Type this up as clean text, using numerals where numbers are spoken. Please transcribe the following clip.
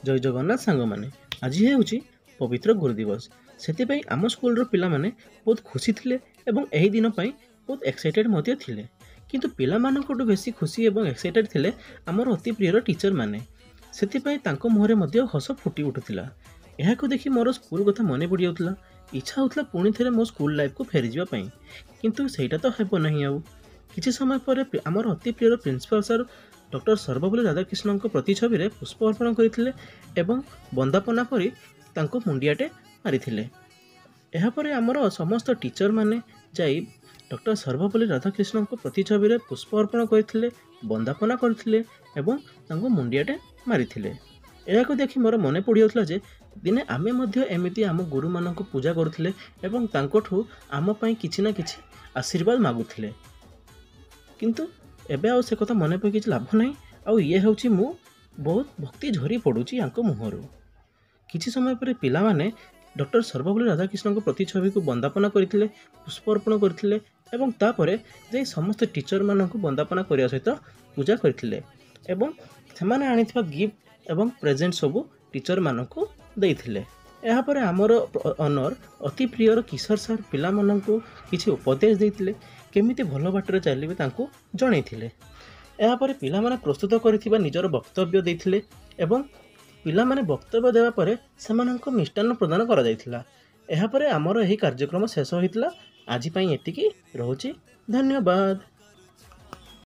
जय जगन्नाथ सांग मैंने आज हूँ पवित्र गुरु दिवस से आम स्कूल पिला माने बहुत खुशी थे और यही दिन बहुत एक्साइटेड थे किंतु पिला मानकटू बेसी खुशी और एक्साइटेड थे आमर अति प्रियर टीचर मैंने से मुहरे हस फुटी उठूला यह देखि मोर स्कूल कथा मन पड़ जाऊला इच्छा होता पुणी थे मो स्कूल लाइफ को फेरी जावाई किंतु सेटा तो हेब नहीं आउ किसी समय पर आमर अति प्रियर principal sir doctor Sarvepalli Radhakrishna प्रतिछवि में पुष्प अर्पण करते वंदापना कर मुंडियाटे मारी यापर आमर समस्त टीचर माने जाई डॉक्टर सर्वपल्ली राधाकृष्ण प्रतिछवि में पुष्प अर्पण करते वंदापना करते मुंडियाटे मारी यह देखि मोर मन पड़ जाता जे दिने आमे एमती आम गुरु मान पूजा करुले आम किसी ना किसी आशीर्वाद मागुले किंतु एबे आउ से कथा मन पकड़ लाभ ना आउ ये हूँ मु बहुत भक्ति झरी पड़ुची मुहर किसी समय पर पिला माने डॉक्टर सर्वपल्ली राधाकृष्ण प्रतिछवि को वंदापना करते पुष्प अर्पण करते जाई समस्त टीचर मान वंदापना करने सहित पूजा करते आनी गिफ्ट एवं प्रेजेंट सबू टीचर मान को देइथिले यापर आमर ऑनर अति प्रियर किशोर सर पिला माननकु किछि उपदेश देइथिले केमिति भल बाटर चलिबे तांकु जणैथिले यापर पिला माने प्रस्तुत करिथिबा निजर वक्तव्य देइथिले एवं पिला माने वक्तव्य देवा परे सेमानंको मिष्टान्न प्रदान करा जाइथिला यापर आमर एही कार्यक्रम शेष होइतिला आज पई एतिकी रहउची धन्यवाद।